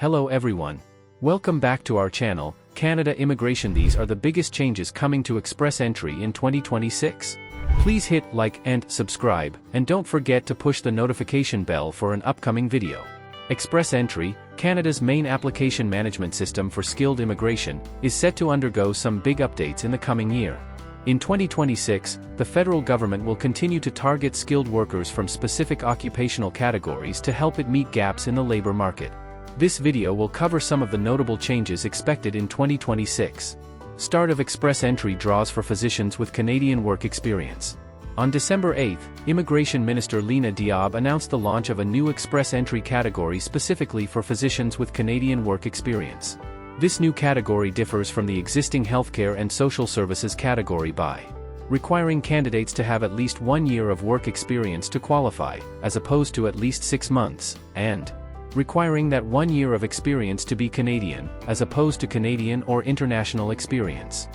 Hello everyone. Welcome back to our channel, Canada Immigration. These are the biggest changes coming to Express Entry in 2026. Please hit like and subscribe, and don't forget to push the notification bell for an upcoming video. Express Entry, Canada's main application management system for skilled immigration, is set to undergo some big updates in the coming year. In 2026, the federal government will continue to target skilled workers from specific occupational categories to help it meet gaps in the labor market. This video will cover some of the notable changes expected in 2026. Start of Express Entry draws for physicians with Canadian work experience. On December 8, Immigration Minister Lena Diab announced the launch of a new Express Entry category specifically for physicians with Canadian work experience. This new category differs from the existing healthcare and social services category by requiring candidates to have at least 1 year of work experience to qualify, as opposed to at least 6 months, and requiring that 1 year of experience to be Canadian, as opposed to Canadian or international experience.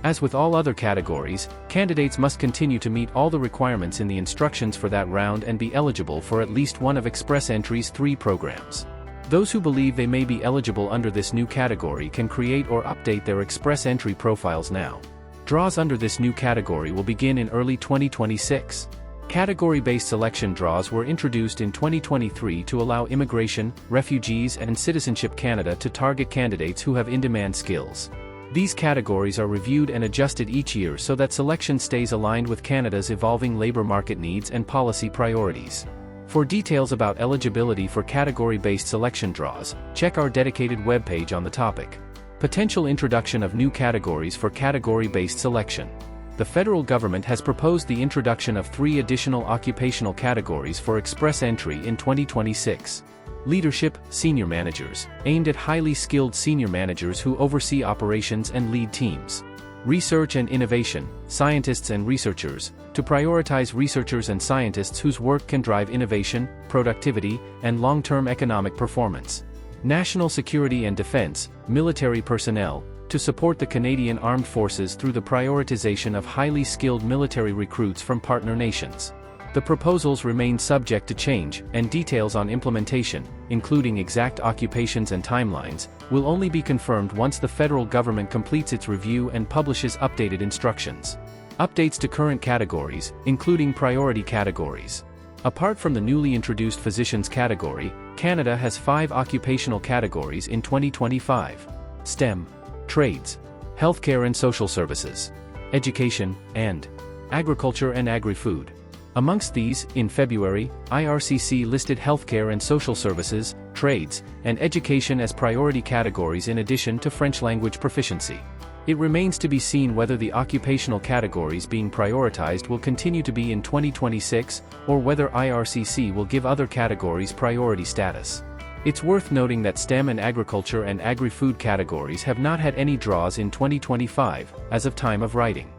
As with all other categories, candidates must continue to meet all the requirements in the instructions for that round and be eligible for at least one of Express Entry's 3 programs. Those who believe they may be eligible under this new category can create or update their Express Entry profiles now. Draws under this new category will begin in early 2026. Category-based selection draws were introduced in 2023 to allow Immigration, Refugees and Citizenship Canada to target candidates who have in-demand skills. These categories are reviewed and adjusted each year so that selection stays aligned with Canada's evolving labor market needs and policy priorities. For details about eligibility for category-based selection draws, check our dedicated webpage on the topic. Potential introduction of new categories for category-based selection. The federal government has proposed the introduction of 3 additional occupational categories for Express Entry in 2026. Leadership, Senior Managers, aimed at highly skilled senior managers who oversee operations and lead teams. Research and Innovation, Scientists and Researchers, to prioritize researchers and scientists whose work can drive innovation, productivity, and long-term economic performance. National Security and Defense, Military Personnel, to support the Canadian Armed Forces through the prioritization of highly skilled military recruits from partner nations. The proposals remain subject to change, and details on implementation, including exact occupations and timelines, will only be confirmed once the federal government completes its review and publishes updated instructions. Updates to current categories, including priority categories. Apart from the newly introduced physicians category, Canada has 5 occupational categories in 2025. STEM, Trades, Healthcare and Social Services, Education, and Agriculture and Agri-Food. Amongst these, in February, IRCC listed Healthcare and Social Services, Trades, and Education as priority categories in addition to French language proficiency. It remains to be seen whether the occupational categories being prioritized will continue to be in 2026, or whether IRCC will give other categories priority status. It's worth noting that STEM and Agriculture and Agri-Food categories have not had any draws in 2025, as of time of writing.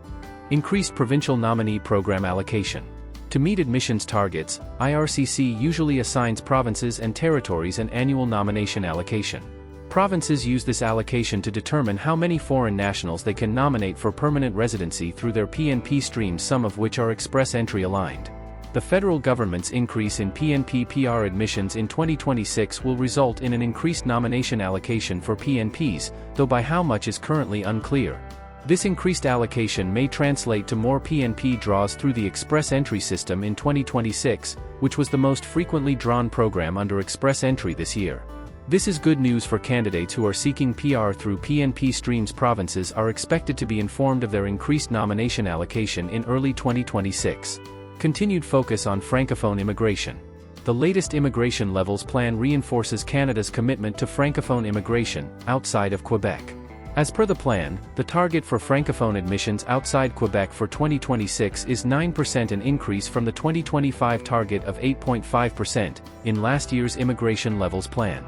Increased Provincial Nominee Program Allocation. To meet admissions targets, IRCC usually assigns provinces and territories an annual nomination allocation. Provinces use this allocation to determine how many foreign nationals they can nominate for permanent residency through their PNP streams, some of which are Express Entry aligned. The federal government's increase in PNP-PR admissions in 2026 will result in an increased nomination allocation for PNPs, though by how much is currently unclear. This increased allocation may translate to more PNP draws through the Express Entry system in 2026, which was the most frequently drawn program under Express Entry this year. This is good news for candidates who are seeking PR through PNP streams. Provinces are expected to be informed of their increased nomination allocation in early 2026. Continued focus on Francophone immigration. The latest immigration levels plan reinforces Canada's commitment to Francophone immigration outside of Quebec. As per the plan, the target for Francophone admissions outside Quebec for 2026 is 9%, an increase from the 2025 target of 8.5% in last year's immigration levels plan.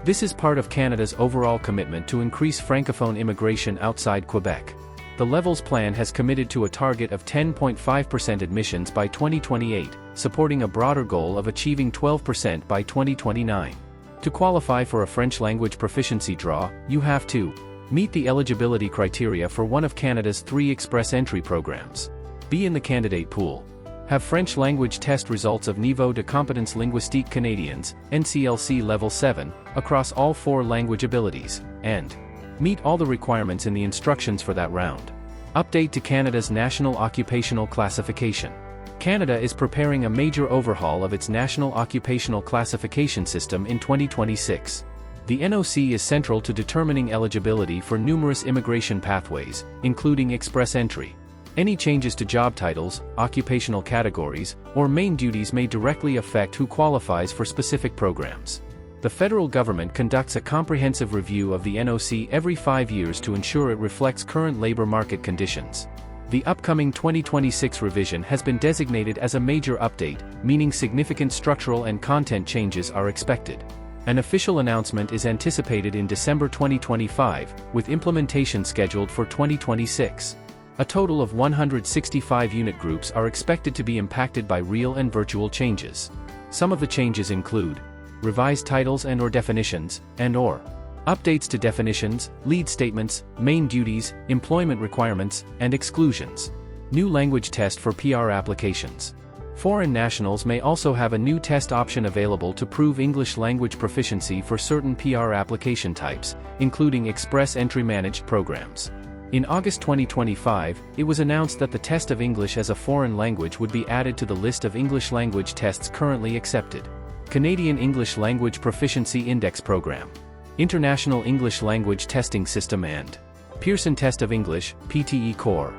This is part of Canada's overall commitment to increase Francophone immigration outside Quebec. The Levels Plan has committed to a target of 10.5% admissions by 2028, supporting a broader goal of achieving 12% by 2029. To qualify for a French language proficiency draw, you have to meet the eligibility criteria for one of Canada's 3 Express Entry programs, be in the candidate pool, Have French language test results of Niveau de Compétence Linguistique Canadiens, NCLC Level 7, across all 4 language abilities, and meet all the requirements in the instructions for that round. Update to Canada's National Occupational Classification. Canada is preparing a major overhaul of its National Occupational Classification System in 2026. The NOC is central to determining eligibility for numerous immigration pathways, including express entry. Any changes to job titles, occupational categories, or main duties may directly affect who qualifies for specific programs. The federal government conducts a comprehensive review of the NOC every 5 years to ensure it reflects current labor market conditions. The upcoming 2026 revision has been designated as a major update, meaning significant structural and content changes are expected. An official announcement is anticipated in December 2025, with implementation scheduled for 2026. A total of 165 unit groups are expected to be impacted by real and virtual changes. Some of the changes include revised titles and/or definitions, and/or updates to definitions, lead statements, main duties, employment requirements, and exclusions. New language test for PR applications. Foreign nationals may also have a new test option available to prove English language proficiency for certain PR application types, including express entry managed programs. In August 2025, it was announced that the test of English as a foreign language would be added to the list of English language tests currently accepted. Canadian English Language Proficiency Index Program. International English Language Testing System and Pearson Test of English, PTE Core.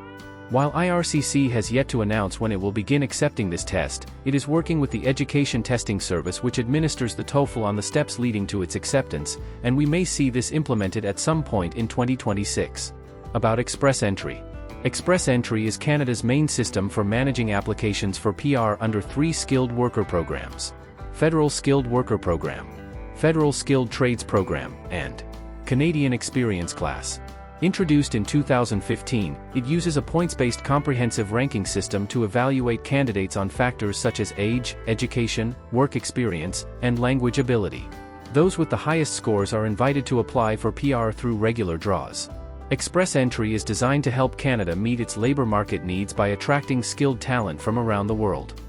While IRCC has yet to announce when it will begin accepting this test, it is working with the Education Testing Service which administers the TOEFL on the steps leading to its acceptance, and we may see this implemented at some point in 2026. About Express Entry. Express Entry is Canada's main system for managing applications for PR under 3 skilled worker programs: Federal Skilled Worker Program, Federal Skilled Trades Program, and Canadian Experience Class. Introduced in 2015, it uses a points-based comprehensive ranking system to evaluate candidates on factors such as age, education, work experience, and language ability. Those with the highest scores are invited to apply for PR through regular draws. Express Entry is designed to help Canada meet its labor market needs by attracting skilled talent from around the world.